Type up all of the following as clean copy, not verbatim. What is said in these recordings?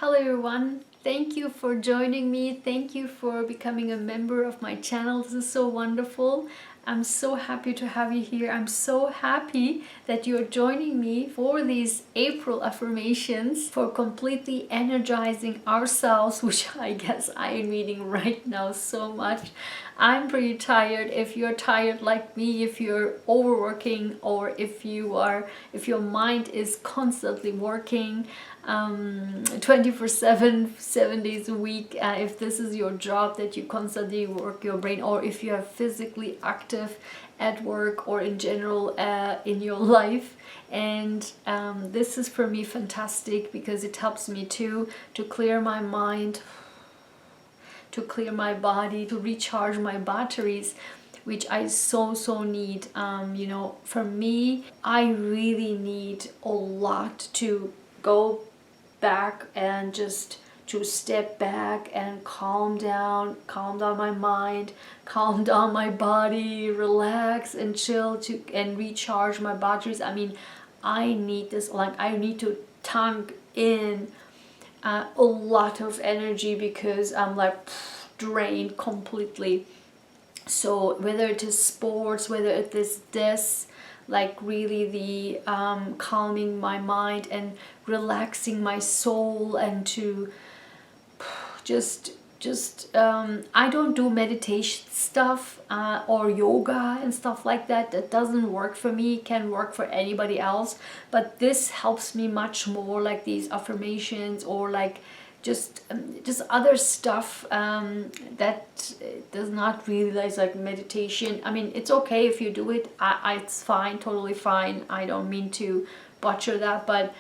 Hello everyone, thank you for joining me. Thank you for becoming a member of my channel. This is so wonderful. I'm so happy to have you here. I'm so happy that you're joining me for these April affirmations for completely energizing ourselves, which I guess I am needing right now so much. I'm pretty tired. If you're tired like me, if you're overworking, or if your mind is constantly working 24/7, 7 days a week, if this is your job that you constantly work your brain, or if you are physically active at work or in general in your life, and this is for me fantastic because it helps me to clear my mind, to clear my body, to recharge my batteries, which I so need. For me, I really need a lot to go back and just to step back and calm down my mind, calm down my body, relax and chill and recharge my batteries. I mean, I need this. Like, I need to tank in a lot of energy because I'm like drained completely. So whether it is sports, whether it is this, like really the calming my mind and relaxing my soul, and to just I don't do meditation stuff or yoga and stuff like that. That doesn't work for me. It can work for anybody else, but this helps me much more, like these affirmations, or like just other stuff that does not really like meditation. I mean, it's okay if you do it. It's fine, totally fine. I don't mean to butcher that, but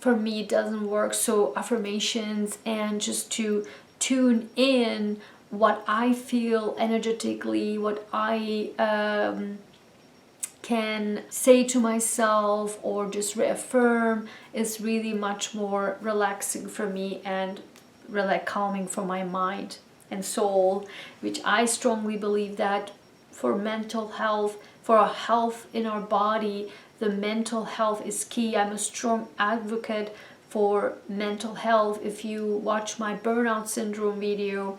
for me it doesn't work. So affirmations, and just to tune in what I feel energetically, what I can say to myself or just reaffirm, is really much more relaxing for me and really calming for my mind and soul, which I strongly believe that for mental health, for our health in our body, the mental health is key. I'm a strong advocate for mental health. If you watch my burnout syndrome video,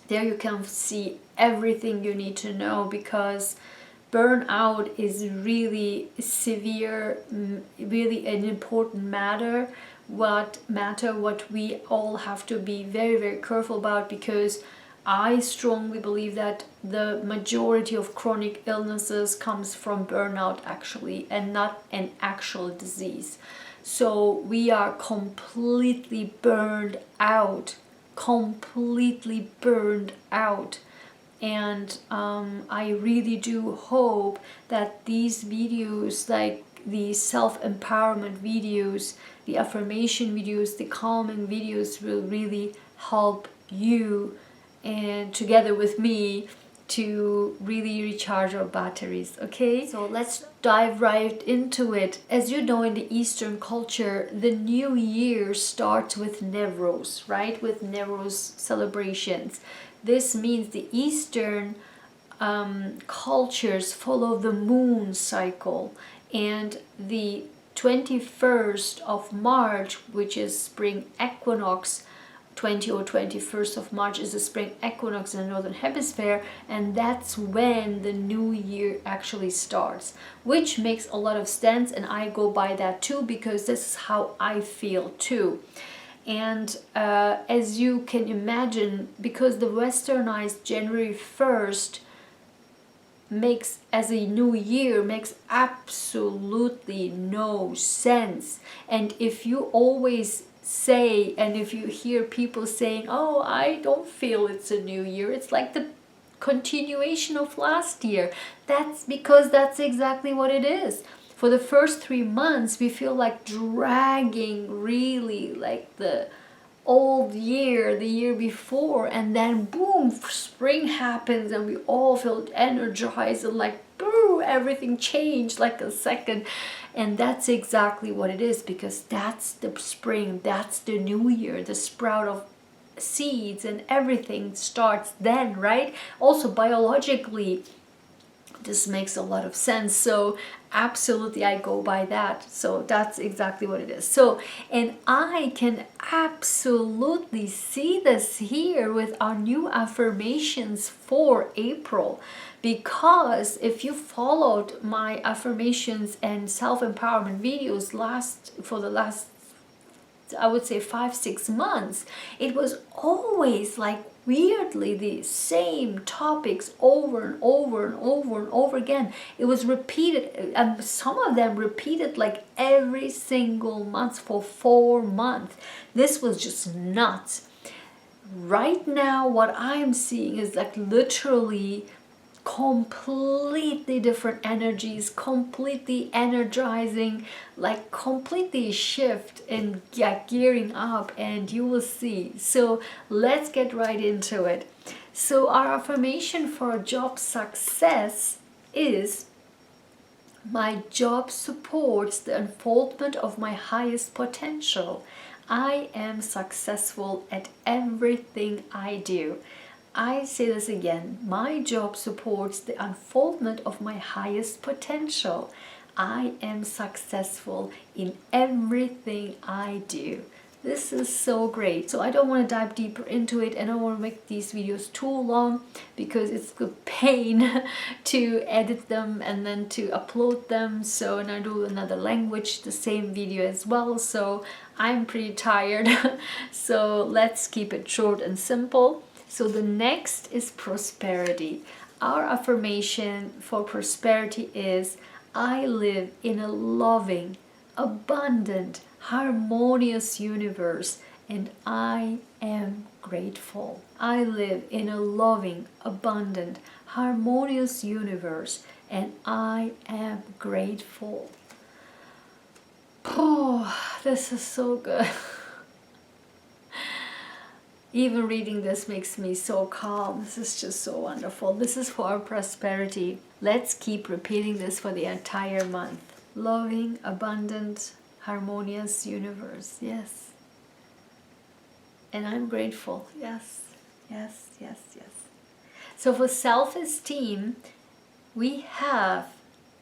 there you can see everything you need to know, because burnout is really severe, really an important matter, what we all have to be very careful about, because I strongly believe that the majority of chronic illnesses comes from burnout actually, and not an actual disease. So we are completely burned out, and I really do hope that these videos, like the self-empowerment videos, the affirmation videos, the calming videos, will really help you, and together with me, to really recharge our batteries. Okay, so let's dive right into it. As you know, in the Eastern culture, the new year starts with Nowruz, right? With Nowruz celebrations. This means the Eastern cultures follow the moon cycle, and the 21st of March, which is spring equinox, 20 or 21st of March is the spring equinox in the northern hemisphere, and that's when the new year actually starts, which makes a lot of sense, and I go by that too, because this is how I feel too. And as you can imagine, because the westernized January 1st makes as a new year makes absolutely no sense. And if you always say, and if you hear people saying, oh, I don't feel it's a new year, it's like the continuation of last year, that's because that's exactly what it is. For the first 3 months we feel like dragging really like the old year, the year before, and then boom, spring happens and we all feel energized and like boo, everything changed like a second. And that's exactly what it is, because that's the spring, that's the new year, the sprout of seeds, and everything starts then, right? Also biologically, This makes a lot of sense. So absolutely, I go by that. So that's exactly what it is. So, and I can absolutely see this here with our new affirmations for April, because if you followed my affirmations and self-empowerment videos for the last, I would say, 5-6 months, it was always like weirdly the same topics over and over and over and over again. It was repeated, and some of them repeated like every single month for 4 months. This was just nuts. Right now, what I'm seeing is like literally completely different energies, completely energizing, like completely shift and gearing up, and you will see. So let's get right into it. So our affirmation for job success is: my job supports the unfoldment of my highest potential. I am successful at everything I do. I say this again. My job supports the unfoldment of my highest potential. I am successful in everything I do. This is so great. So I don't want to dive deeper into it, and I don't want to make these videos too long because it's a pain to edit them and then to upload them. So, and I do another language, the same video as well. So I'm pretty tired. So let's keep it short and simple. So the next is prosperity. Our affirmation for prosperity is: I live in a loving, abundant, harmonious universe, and I am grateful. I live in a loving, abundant, harmonious universe, and I am grateful. Oh, this is so good. Even reading this makes me so calm. This is just so wonderful. This is for our prosperity. Let's keep repeating this for the entire month. Loving, abundant, harmonious universe. Yes. And I'm grateful. Yes, yes, yes, yes. So for self-esteem, we have: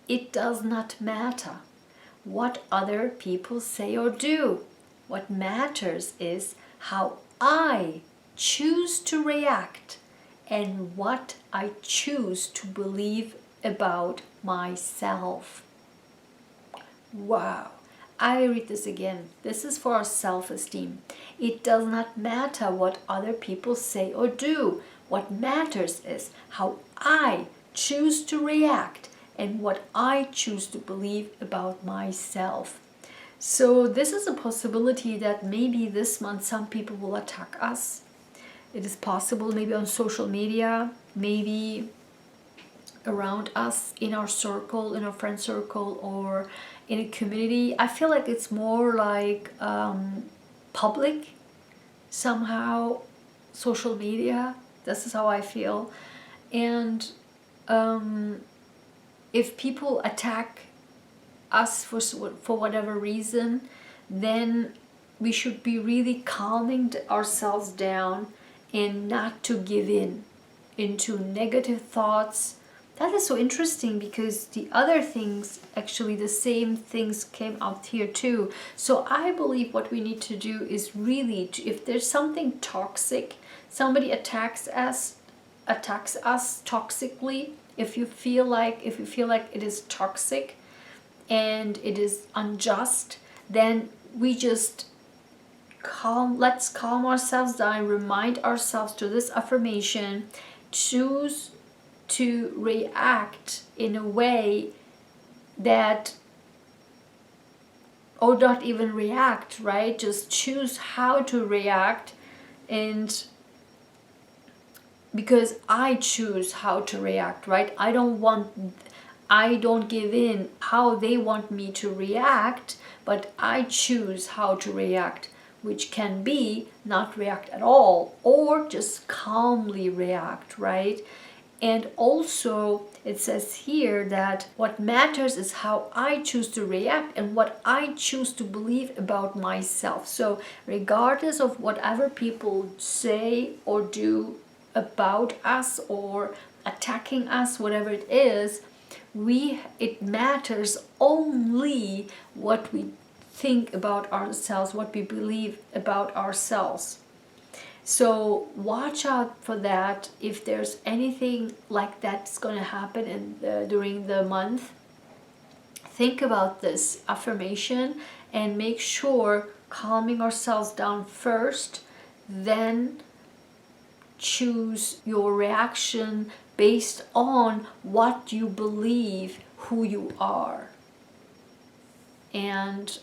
it does not matter what other people say or do. What matters is how I choose to react and what I choose to believe about myself. Wow. I read this again. This is for our self-esteem. It does not matter what other people say or do. What matters is how I choose to react and what I choose to believe about myself. So this is a possibility that maybe this month some people will attack us. It is possible, maybe on social media, maybe around us, in our circle, in our friend circle, or in a community. I feel like it's more like public somehow, social media. This is how I feel. And if people attack us for whatever reason, then we should be really calming ourselves down and not to give in into negative thoughts. That is so interesting because the other things, actually the same things came out here too. So I believe what we need to do is really, if there's something toxic, somebody attacks us toxically, if you feel like it is toxic and it is unjust, then we just let's calm ourselves down, remind ourselves to this affirmation, choose to react in a way that, or not even react, right? Just choose how to react, and because I choose how to react, right? I don't give in how they want me to react, but I choose how to react, which can be not react at all or just calmly react, right? And also it says here that what matters is how I choose to react and what I choose to believe about myself. So regardless of whatever people say or do about us or attacking us, whatever it is, it matters only what we think about ourselves, what we believe about ourselves. So watch out for that. If there's anything like that's going to happen during the month, think about this affirmation and make sure calming ourselves down first, then choose your reaction based on what you believe who you are. And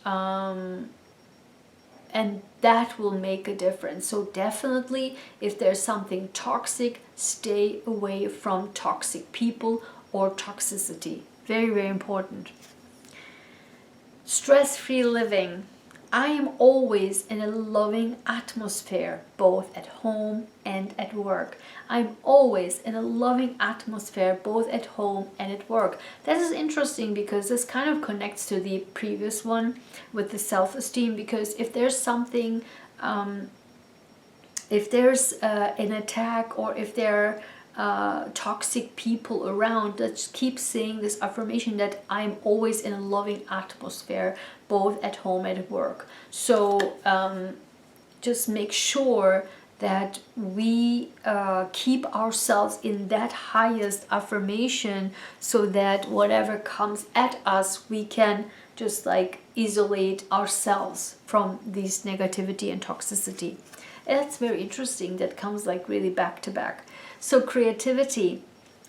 that will make a difference. So definitely, if there's something toxic, stay away from toxic people or toxicity. Very, very important. Stress-free living. I am always in a loving atmosphere, both at home and at work. I'm always in a loving atmosphere, both at home and at work. This is interesting because this kind of connects to the previous one with the self-esteem, because if there's something, if there's an attack, or if there are toxic people around, let's keep saying this affirmation that I'm always in a loving atmosphere, both at home and at work. So just make sure that we keep ourselves in that highest affirmation, so that whatever comes at us, we can just like isolate ourselves from this negativity and toxicity. And that's very interesting. That comes like really back to back. So creativity.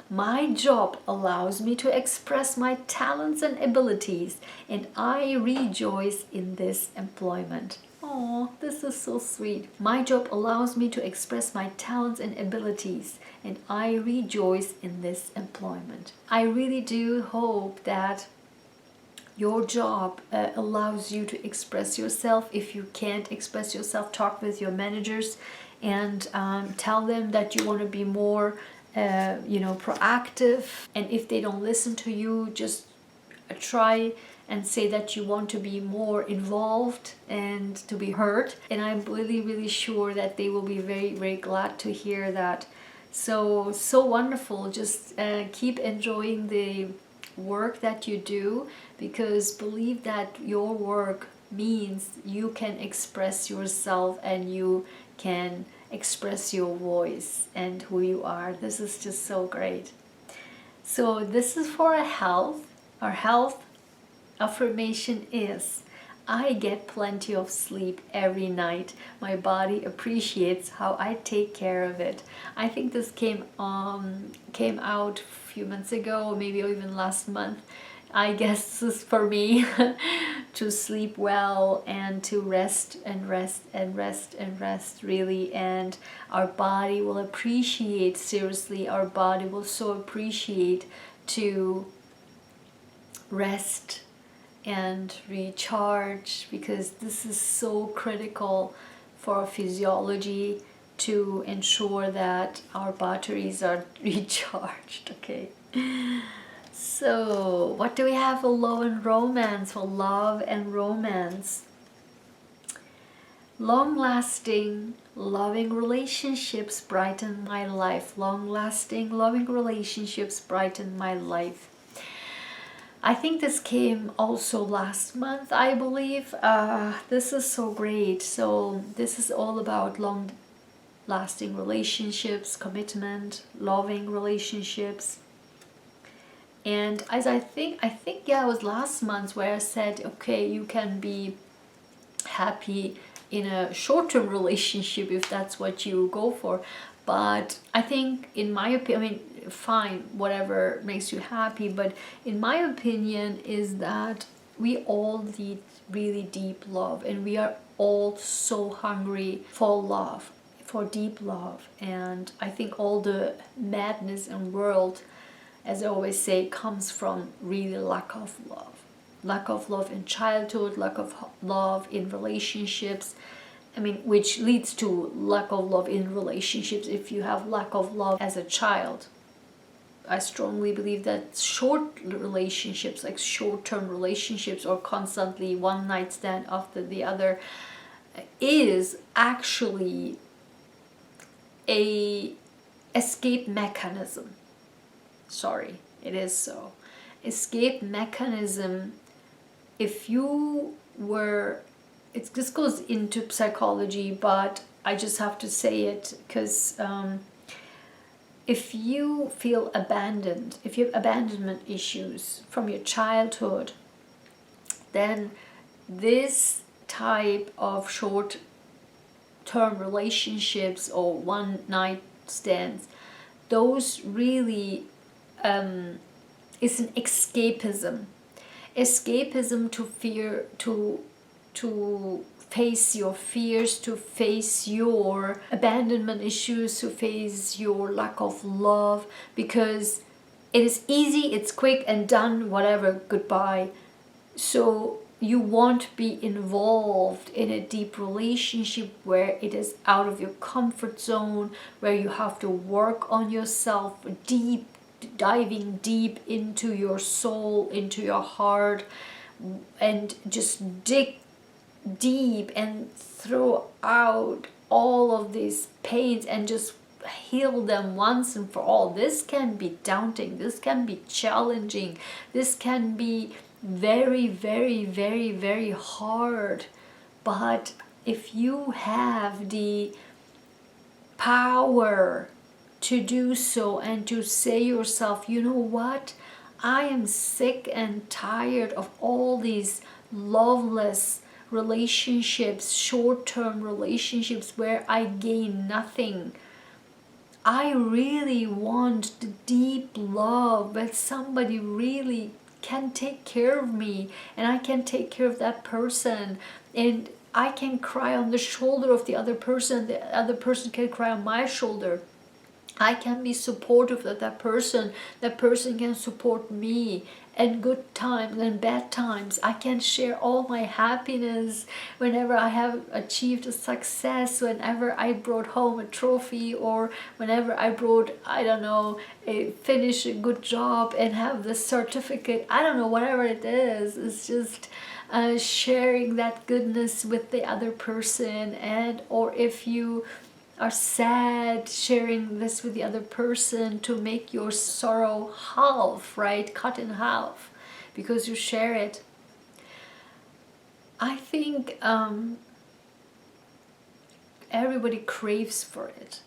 My job allows me to express my talents and abilities, and I rejoice in this employment. Oh, this is so sweet. My job allows me to express my talents and abilities, and I rejoice in this employment. I really do hope that your job allows you to express yourself. If you can't express yourself, talk with your managers and tell them that you want to be more proactive. And if they don't listen to you, just try and say that you want to be more involved and to be heard. And I'm really, really sure that they will be very, very glad to hear that. So wonderful. Just keep enjoying the work that you do, because believe that your work means you can express yourself and you can express your voice and who you are. This is just so great. So this is for our health. Our health affirmation is: I get plenty of sleep every night. My body appreciates how I take care of it. I think this came out a few months ago, maybe even last month. I guess this is for me to sleep well and to rest and rest and rest and rest, really. And our body will appreciate, seriously, our body will so appreciate to rest and recharge, because this is so critical for our physiology to ensure that our batteries are recharged. Okay, so what do we have for love and romance? For love and romance, long-lasting loving relationships brighten my life. Long-lasting loving relationships brighten my life. I think this came also last month, I believe. This is so great. So this is all about long-lasting relationships, commitment, loving relationships. And as I think yeah, it was last month where I said, okay, you can be happy in a short-term relationship if that's what you go for. But I think, in my opinion, I mean, fine, whatever makes you happy, but in my opinion is that we all need really deep love, and we are all so hungry for love, for deep love. And I think all the madness in the world, as I always say, comes from really lack of love. Lack of love in childhood, lack of love in relationships. I mean, which leads to lack of love in relationships if you have lack of love as a child. I strongly believe that short relationships, like short-term relationships, or constantly one night stand after the other, is actually a escape mechanism. Sorry, it is so. escape mechanism, if you were, this goes into psychology, but I just have to say it because if you feel abandoned, if you have abandonment issues from your childhood, then this type of short-term relationships or one-night stands, those really is an escapism. Escapism to fear, to face your fears, to face your abandonment issues, to face your lack of love, because it is easy, it's quick and done, whatever, goodbye. So you won't be involved in a deep relationship where it is out of your comfort zone, where you have to work on yourself deep, diving deep into your soul, into your heart, and just dig deep and throw out all of these pains and just heal them once and for all. This can be daunting, this can be challenging, this can be very, very, very, very hard. But if you have the power to do so and to say yourself, you know what, I am sick and tired of all these loveless relationships, short-term relationships where I gain nothing. I really want the deep love where somebody really can take care of me and I can take care of that person, and I can cry on the shoulder of the other person can cry on my shoulder. I can be supportive of that person can support me, and good times and bad times. I can share all my happiness whenever I have achieved a success, whenever I brought home a trophy, or whenever I brought, I don't know, finish a good job and have the certificate. I don't know, whatever it is. It's just sharing that goodness with the other person. And or if you are sad, sharing this with the other person to make your sorrow half, right? Cut in half because you share it. I think everybody craves for it,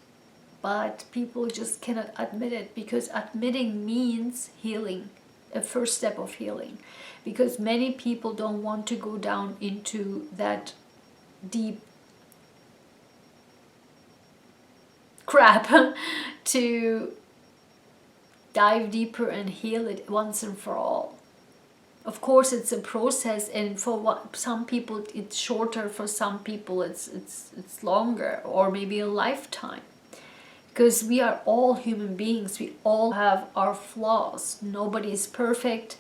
but people just cannot admit it, because admitting means healing, a first step of healing, because many people don't want to go down into that deep crap to dive deeper and heal it once and for all. Of course, it's a process, and for some people it's shorter, for some people it's longer, or maybe a lifetime, because we are all human beings. We all have our flaws. Nobody is perfect,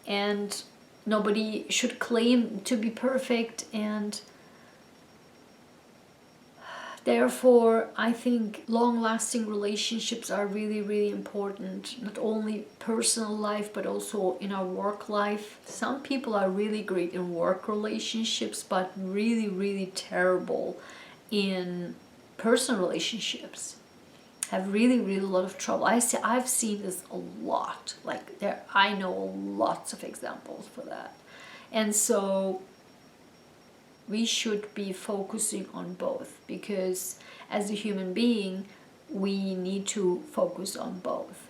and nobody should claim to be perfect, and therefore, I think long-lasting relationships are really, really important, not only personal life, but also in our work life. Some people are really great in work relationships, but really, really terrible in personal relationships. Have really, really a lot of trouble. I've seen this a lot. Like I know lots of examples for that. And so we should be focusing on both, because as a human being we need to focus on both,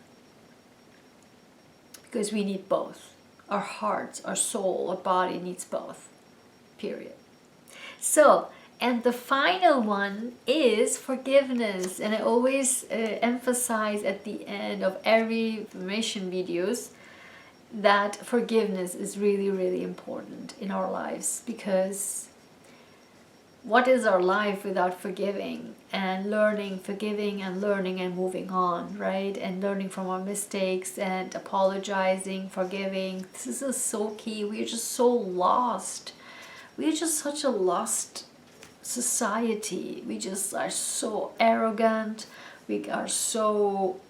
because we need both. Our hearts, our soul, our body needs both, period. So, and the final one is forgiveness, and I always emphasize at the end of every affirmation videos that forgiveness is really, really important in our lives, because what is our life without forgiving and learning, forgiving and learning and moving on, right? And learning from our mistakes and apologizing, forgiving. This is so key. We're just so lost. We're just such a lost society. We just are so arrogant. We are so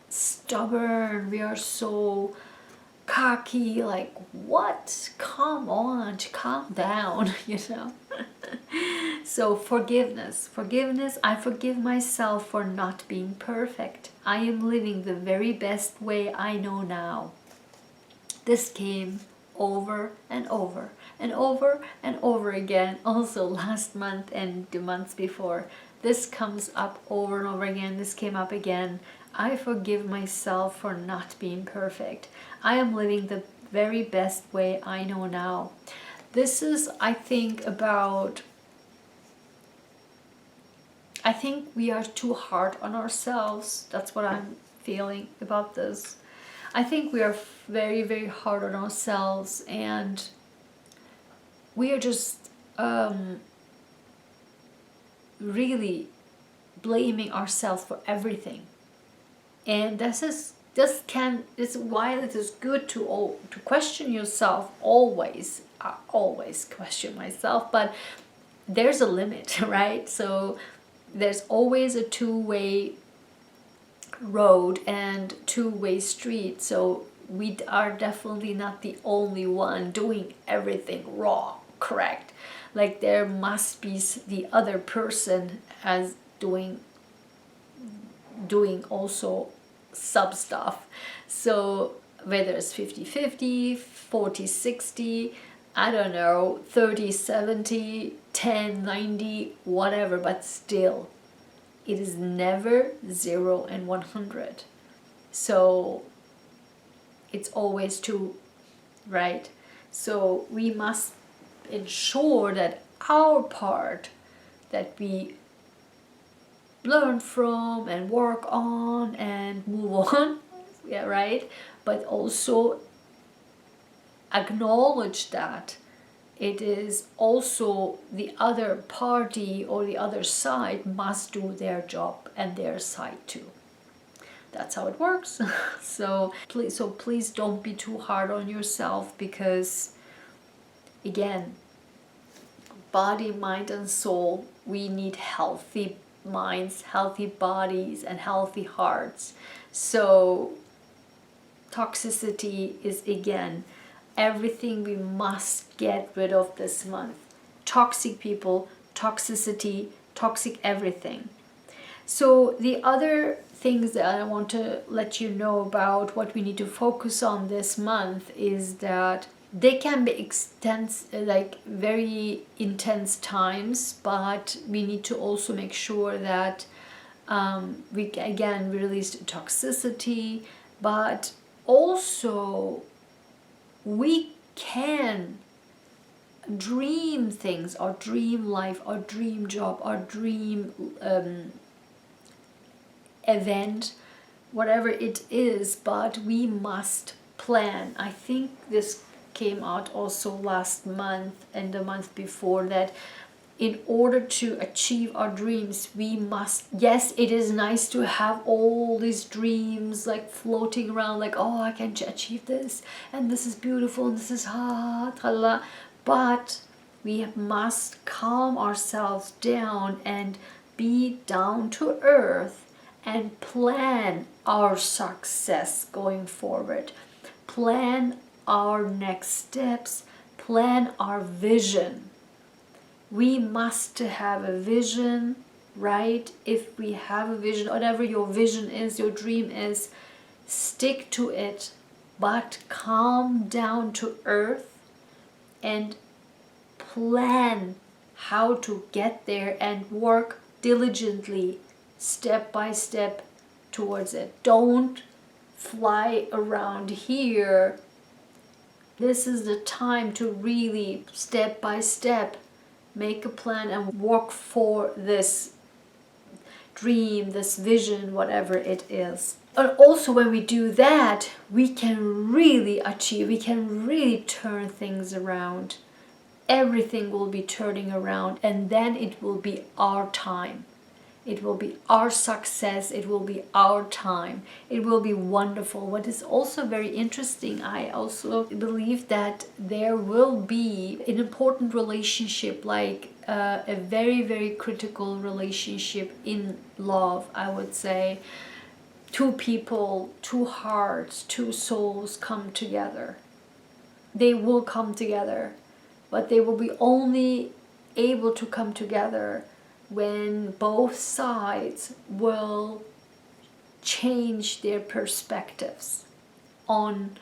stubborn. We are so cocky. Like, what? Come on, calm down, you know? So forgiveness, I forgive myself for not being perfect. I am living the very best way I know now. This came over and over and over and over again. Also last month and the months before. This comes up over and over again. This came up again. I forgive myself for not being perfect. I am living the very best way I know now. This is, I think we are too hard on ourselves. That's what I'm feeling about this. I think we are very, very hard on ourselves, and we are just really blaming ourselves for everything. And this is why it is good to question yourself always. I always question myself, but there's a limit, right? So there's always a two-way road and two-way street. So we are definitely not the only one doing everything wrong, correct? Like there must be the other person as doing also sub stuff. So whether it's 50-50, 40-60, I don't know, 30-70, 10-90, whatever, but still it is never 0 and 100. So it's always 2, right? So we must ensure that our part that we learn from and work on and move on, yeah, right? But also acknowledge that it is also the other party or the other side must do their job and their side too. That's how it works. So please don't be too hard on yourself, because again, body, mind and soul, we need healthy minds, healthy bodies and healthy hearts. So toxicity is again everything we must get rid of this month. Toxic people, toxicity, toxic everything. So the other things that I want to let you know about what we need to focus on this month is that they can be very intense times, but we need to also make sure that we again release toxicity, but also we can dream things, our dream life, our dream job, our dream event, whatever it is, but we must plan. I think this came out also last month and the month before, that in order to achieve our dreams we must, yes, it is nice to have all these dreams like floating around, like, oh, I can achieve this and this is beautiful and this is tralala, but we must calm ourselves down and be down to earth and plan our success going forward, plan our next steps, plan our vision. We must have a vision, right? If we have a vision, whatever your vision is, your dream is, stick to it, but calm down to earth and plan how to get there and work diligently, step by step towards it. Don't fly around here. This is the time to really step by step make a plan and work for this dream, this vision, whatever it is. And also when we do that, we can really achieve, we can really turn things around. Everything will be turning around, and then it will be our time. It will be our success, it will be our time, it will be wonderful. What is also very interesting, I also believe that there will be an important relationship, like a very, very critical relationship in love, I would say. Two people, two hearts, two souls come together. They will come together, but they will be only able to come together when both sides will change their perspectives on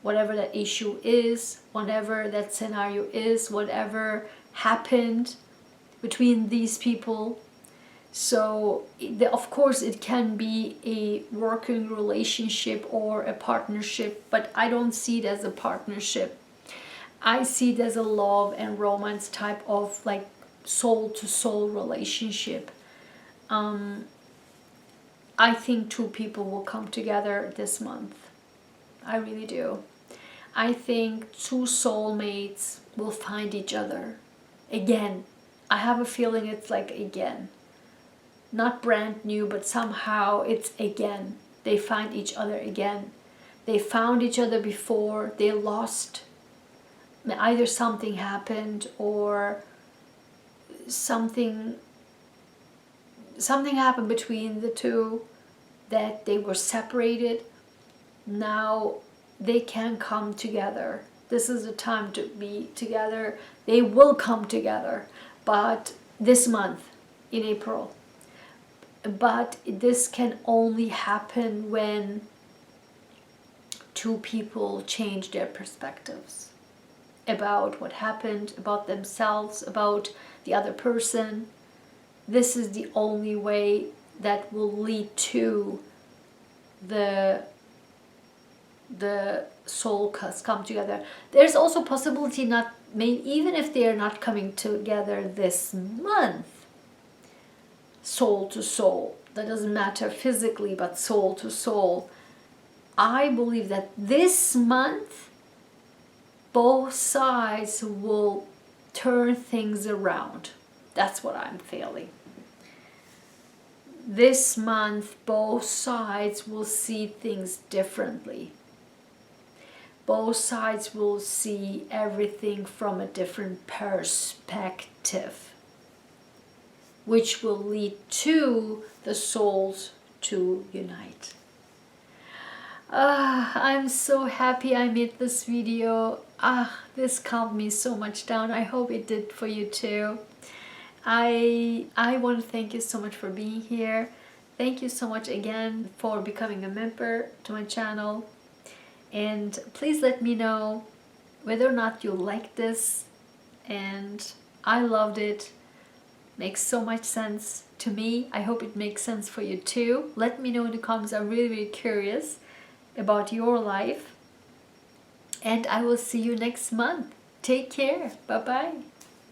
whatever that issue is, whatever that scenario is, whatever happened between these people. So of course it can be a working relationship or a partnership, but I don't see it as a partnership. I see it as a love and romance type of like soul to soul relationship. I think two people will come together this month. I really do. I think two soulmates will find each other again. I have a feeling it's like again. Not brand new, but somehow it's again. They find each other again. They found each other before, they lost. Either something happened or something happened between the two that they were separated. Now they can come together. This is the time to be together. They will come together, but this month in April. But this can only happen when two people change their perspectives about what happened, about themselves, about the other person. This is the only way that will lead to the soul come together. There's also possibility not, even if they are not coming together this month, soul to soul, that doesn't matter physically, but soul to soul, I believe that this month both sides will turn things around. That's what I'm feeling. This month both sides will see things differently. Both sides will see everything from a different perspective, which will lead to the souls to unite. I'm so happy I made this video. This calmed me so much down. I hope it did for you too. I want to thank you so much for being here. Thank you so much again for becoming a member to my channel. And please let me know whether or not you like this. And I loved it. Makes so much sense to me. I hope it makes sense for you too. Let me know in the comments. I'm really, really curious about your life. And I will see you next month. Take care. Bye-bye.